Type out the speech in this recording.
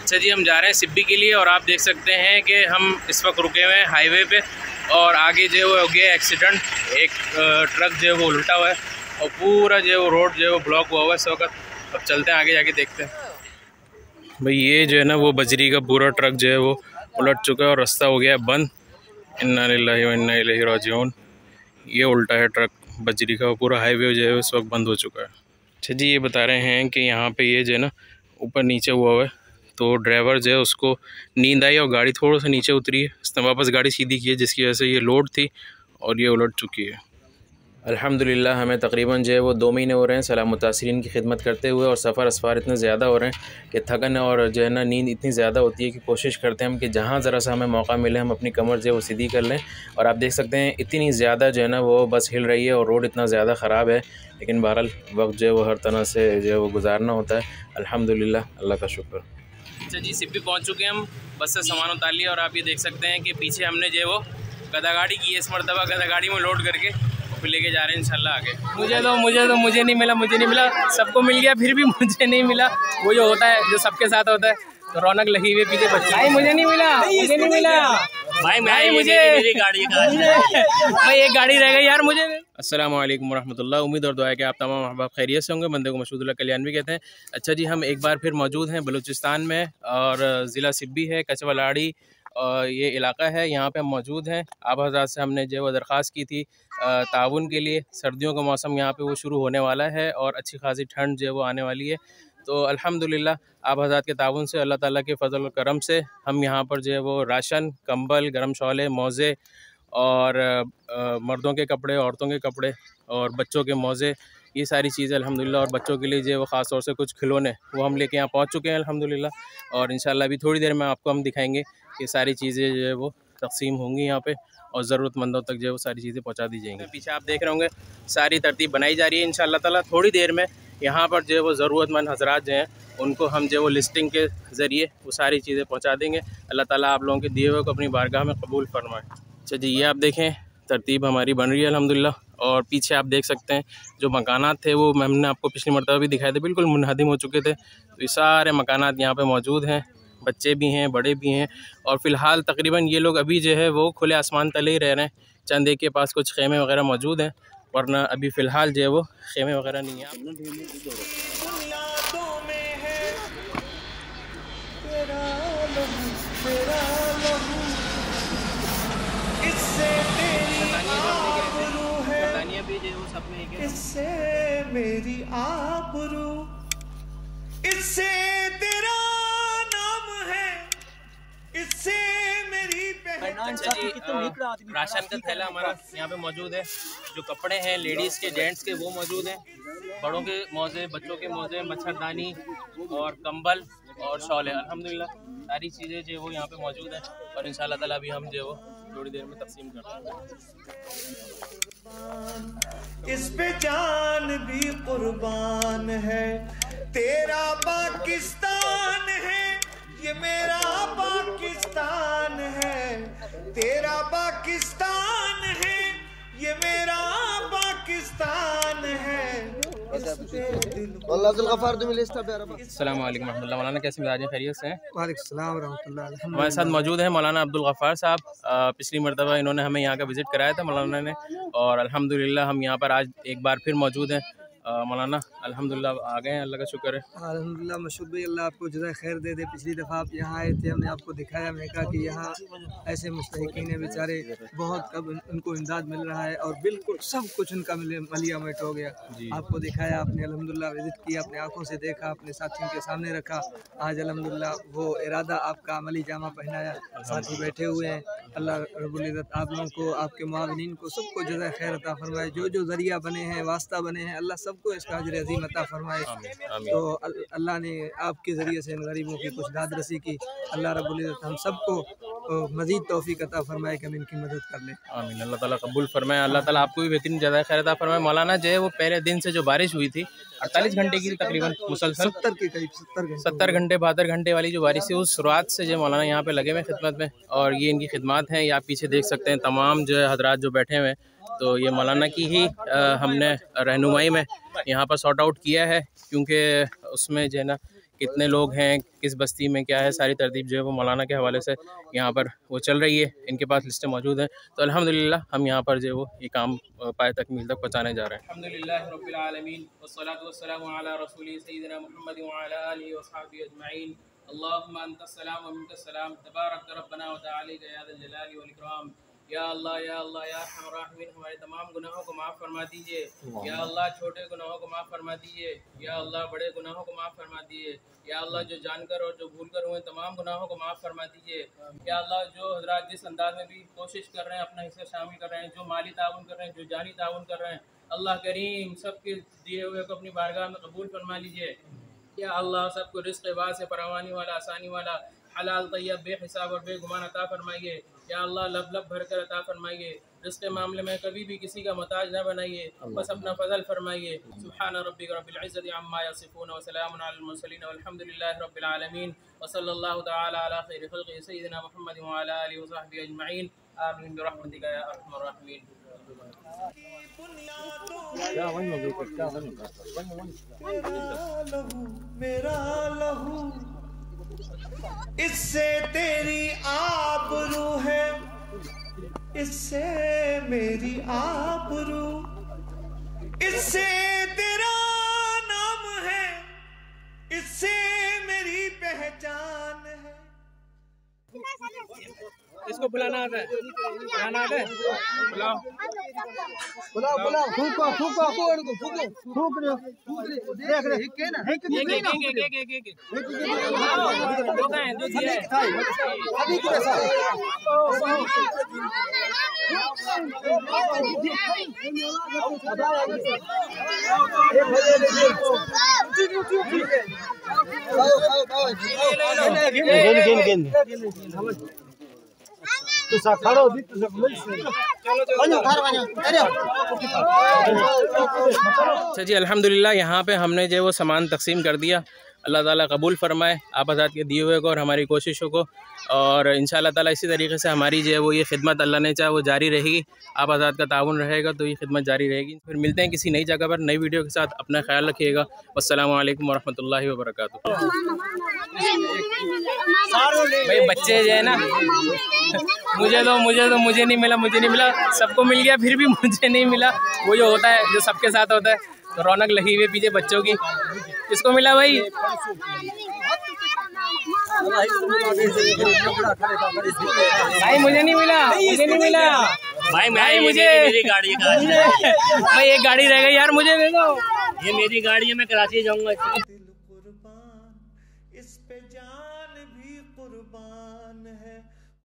अच्छा जी, हम जा रहे हैं सिब्बी के लिए और आप देख सकते हैं कि हम इस वक्त रुके हुए हैं हाईवे पे और आगे जो है वो हो गया एक्सीडेंट। एक ट्रक जो है वो उल्टा हुआ है और पूरा जो है वो रोड जो है वो ब्लॉक हुआ हुआ है इस वक्त। अब चलते हैं आगे जाके देखते हैं। भाई ये जो है ना वो बजरी का पूरा ट्रक जो है वो उलट चुका है और रास्ता हो गया है बंद। इन्ना लिल्लाहि व इन्ना इलैहि राजिऊन। ये उल्टा है ट्रक बजरी का, पूरा हाईवे जो है इस वक्त बंद हो चुका है। अच्छा जी, ये बता रहे हैं कि यहाँ पे ये जो है ना ऊपर नीचे हुआ है तो ड्राइवर जो है उसको नींद आई और गाड़ी थोड़ा सा नीचे उतरी है, उसने वापस गाड़ी सीधी की है जिसकी वजह से ये लोड थी और ये उलट चुकी है। अल्हम्दुलिल्लाह हमें तकरीबन जो है वो 2 महीने हो रहे हैं सलाम मुतासिरीन की खिदमत करते हुए और सफ़र असफ़ार इतने ज़्यादा हो रहे हैं कि थकन और जो है ना नींद इतनी ज़्यादा होती है कि कोशिश करते हैं हम कि जहाँ ज़रा सा हमें मौका मिले हम अपनी कमर जो है वो सीधी कर लें। और आप देख सकते हैं इतनी ज़्यादा जो है ना वो बस हिल रही है और रोड इतना ज़्यादा ख़राब है, लेकिन बहरहाल वक्त जो है वो हर तरह से जो है वो गुजारना होता है। अल्हम्दुलिल्लाह, अल्लाह का शुक्र। अच्छा जी, सिब्बी पहुँच चुके हैं हम, बस से सामान उतार लिया और आप ये देख सकते हैं कि पीछे हमने जो है वो गदा गाड़ी की है, इस मरतबा गदा गाड़ी में लोड करके फिर लेके जा रहे हैं इंशाल्लाह आगे। मुझे नहीं मिला, सबको मिल गया फिर भी मुझे नहीं मिला। वो जो होता है जो सबके साथ होता है तो रौनक लगी हुई पीछे बच्चे। भाई मुझे नहीं मिला भाई मुझे मेरी गाड़ी भाई एक गाड़ी रह गई यार मुझे। अस्सलाम वालेकुम वरहमतुल्लाह। उम्मीद और दुआ है कि आप तमाम अहबाब खैरियत से होंगे। बंदे को मशहूदुल्लाह कल्याण भी कहते हैं। अच्छा जी, हम एक बार फिर मौजूद हैं बलूचिस्तान में और ज़िला सिब्बी है, कचवालाड़ी और ये इलाका है, यहाँ पे हम मौजूद हैं। आप हज़रात से हमने जो है वो दरख्वास्त की थी ताउन के लिए। सर्दियों का मौसम यहाँ पे वो शुरू होने वाला है और अच्छी खासी ठंड जो है वो आने वाली है। तो अल्हम्दुलिल्लाह आप हज़रात के ताउन से, अल्लाह ताला के फ़ज़ल और करम से हम यहाँ पर जो है वो राशन, कंबल, गर्म शौले, मोज़े और मर्दों के कपड़े, औरतों के कपड़े और बच्चों के मोज़े, ये सारी चीज़ें अल्हम्दुलिल्लाह, और बच्चों के लिए जो है वो ख़ास तौर से कुछ खिलौने वो हम लेके यहाँ पहुँच चुके हैं अल्हम्दुलिल्लाह। और इंशाल्लाह अभी थोड़ी देर में आपको हम दिखाएंगे कि सारी चीज़ें जो है वो तक़सीम होंगी यहाँ पे और ज़रूरतमंदों तक जो है वो सारी चीज़ें पहुँचा दी जाएंगी। पीछे आप देख रहे होंगे सारी तरतीब बनाई जा रही है इंशाअल्लाह ताला। थोड़ी देर में यहाँ पर जो है वो ज़रूरतमंद हज़रात जो हैं उनको हम जो है वो लिस्टिंग के ज़रिए वो सारी चीज़ें पहुँचा देंगे। अल्लाह ताला आप लोगों के दिए हुए को अपनी बारगाह में कबूल फरमाए। अच्छा जी, ये आप देखें तरतीब हमारी बन रही है अल्हम्दुलिल्लाह। और पीछे आप देख सकते हैं जो मकानात थे वो हमने आपको पिछली मरतबा भी दिखाए थे, बिल्कुल मुनहदिम हो चुके थे। तो ये सारे मकानात यहाँ पे मौजूद हैं, बच्चे भी हैं, बड़े भी हैं। और फ़िलहाल तकरीबन ये लोग अभी जो है वो खुले आसमान तले ही रह रहे हैं। चंद एक के पास कुछ खेमे वगैरह मौजूद हैं, वरना अभी फ़िलहाल जो है वो खेमे वगैरह नहीं है। इससे मेरी आबरू, इससे तेरा नाम है, इससे मेरी पहचान। राशन का थैला हमारा यहाँ पे मौजूद है, जो कपड़े हैं लेडीज़ के, जेंट्स के वो मौजूद हैं, बड़ों के मौजे, बच्चों के मौजे, मच्छरदानी और कंबल और शॉल है। अल्हम्दुलिल्लाह सारी चीज़ें जो वो यहाँ पे मौजूद हैं और इंशाअल्लाह ताला अभी हम जो वो थोड़ी देर में तकसीम करते हैं। इस पे जान भी कुर्बान है, तेरा पाकिस्तान है, ये मेरा पाकिस्तान है, तेरा पाकिस्तान है, ये मेरा पाकिस्तान है। अस्सलाम वालेकुम रहमतुल्लाह। मौलाना कैसे मिजाज हैं, खैरियत से हैं? वालेकुम सलाम रहमतुल्लाह। हमारे साथ मौजूद हैं मौलाना अब्दुल गफ़ार साहब। पिछली मरतबा इन्होंने हमें यहाँ का विज़िट कराया था मौलाना ने, और अल्हम्दुलिल्लाह हम यहाँ पर आज एक बार फिर मौजूद हैं। मौलाना अल्हम्दुलिल्लाह आ गए हैं, अल्लाह का शुक्र है। अल्हम्दुलिल्लाह, मशहूर भाई अल्लाह आपको जज़ाए खैर दे दे। पिछली दफ़ा आप यहाँ आए थे, हमने आपको दिखाया, हमने कहा कि यहाँ ऐसे मुस्तहिकीन हैं बेचारे, बहुत कब उनको इमदाद मिल रहा है और बिल्कुल सब कुछ उनका मलिया मेट हो गया। आपको दिखाया, आपने अल्हम्दुलिल्लाह विज़िट किया, अपने आँखों से देखा, अपने साथियों के सामने रखा। आज अल्हम्दुलिल्लाह वो इरादा आपका अमली जामा पहनाया, साथी बैठे हुए हैं। अल्लाह रब्बुल इज़्ज़त आप लोगों को, आपके मुआविनीन को, सबको जज़ाए खैर अता फरमाए। जो जो ज़रिया बने हैं, वास्ता बने हैं, अल्लाह सबको इसका अजर अज़ीम अता फरमाए। तो अल्लाह ने आपके ज़रिए से इन गरीबों की कुछ दाद रसी की। अल्लाह रब्बुल इज़्ज़त हम सबको मज़ीद तौफ़ीक अता फरमाए कि हम इनकी मदद कर लें। आमीन, अल्लाह ताला कबूल फरमाए। अल्लाह ताला आपको भी बेहतरीन जज़ाए खैर अता फरमाए। मौलाना जो है वो पहले दिन से जो बारिश हुई थी 48 घंटे की तकरीबन मुसलसल 70 के करीब 70 घंटे 72 घंटे वाली जो बारिश थी, उस शुरुआत से जो मौलाना यहाँ पे लगे हुए खिदमत में, और ये इनकी खिदमत हैं। ये आप पीछे देख सकते हैं तमाम जो है हजरात जो बैठे हुए हैं, तो ये मौलाना की ही हमने रहनुमाई में यहाँ पर सॉर्ट आउट किया है, क्योंकि उसमें जो है ना कितने लोग हैं, किस बस्ती में क्या है, सारी तरतीब जो है वो मौलाना के हवाले से यहाँ पर वो चल रही है। इनके पास लिस्टें मौजूद हैं, तो अल्हम्दुलिल्लाह हम यहाँ पर जो है वो ये काम पाए तकमील तक पहुँचाने जा रहे हैं। अल्हम्दुलिल्लाह रब्बिल आलमीन वस्सलातु वस्सलामु अला रसूली सय्यिदिना मुहम्मद व अला आलिहि व अस्हाबिहि अजमईन। अल्लाहुम्मा अंतस सलाम व मिनकस सलाम तबारक रब्बना व तआला या ज़ल जलाली वल इकराम। या अल्लाह या अल्लाह या अर्हमर राहिमीन, हमारे तमाम गुनाहों को माफ़ फरमा दीजिए। या अल्लाह छोटे गुनाहों को माफ़ फरमा दीजिए। या अल्लाह बड़े गुनाहों को माफ़ फरमा दीजिए। या अल्लाह जो जानकर और जो भूल कर हुए तमाम गुनाहों को माफ़ फरमा दीजिए। या अल्लाह जो हज़रात जिस अंदाज में भी कोशिश कर रहे हैं, अपना हिस्सा शामिल कर रहे हैं, जो माली ताउन कर रहे हैं, जो जानी ताउन कर रहे हैं, अल्लाह करीम सबके दिए हुए को अपनी बारगाह में कबूल फरमा लीजिए। या अल्लाह सबको रिज़्क़ वासे फरावानी वाला, आसानी वाला, हलाल तैयब बेहिसाब और बेगुमान अता फरमाइए। या अल्लाह लब लब भर कर अता फरमाइए। रिज़्क़ के मामले में कभी भी किसी का मोहताज न बनाइए, बस अपना फजल फरमाइए। सुब्हान रब्बिक रब्बिल इज़्ज़ति अम्मा यसिफून व सलामुन अलल मुरसलीन वल्हम्दुलिल्लाहि रब्बिल आलमीन व सल्लल्लाहु तआला अला खैरि खल्क़िही सय्यिदिना मुहम्मद व अला आलिहि व सहबिहि अजमईन। आमीन बिरहमतिका या अरहमर राहिमीन। मेरा लहू इससे तेरी आबरू है, इससे मेरी आबरू, इससे तेरा नाम है, इससे मेरी पहचान है। इसको बुलाना आता है, बुलाना आता है, बुलाओ बुलाओ बुलाओ, फूको फूको फूको फूको फूक रहे फूक रहे, देख रहे के ना है कि नहीं दो का है, दो दिया है अभी के साथ अच्छा जी, अल्हम्दुलिल्लाह यहाँ पे हमने जो वो सामान तकसीम कर दिया। अल्लाह ताला कबूल फरमाए आप हज़रात के दिए हुए को और हमारी कोशिशों को, और इंशाअल्लाह ताला इसी तरीके से हमारी जो है वो ये खिदमत अल्लाह ने चाहा वो जारी रहेगी। आप हज़रात का ताउन रहेगा तो ये खिदमत जारी रहेगी। फिर मिलते हैं किसी नई जगह पर नई वीडियो के साथ। अपना ख्याल रखिएगा। वस्सलामु अलैकुम वरहमतुल्लाहि वबरकातुहू। भाई बच्चे जो है ना, मुझे नहीं मिला, सबको मिल गया फिर भी मुझे नहीं मिला। वो जो होता है, जो सबके साथ होता है, तो रौनक लगी हुई पीछे बच्चों की। किसको मिला भाई? भाई मुझे नहीं मिला भाई मुझे मेरी गाड़ी का भाई एक गाड़ी रह गई यार, मुझे दे दो। ये मेरी गाड़ी है, मैं कराची जाऊंगा। दिल कुर्बान, इस पे जान भी कुर्बान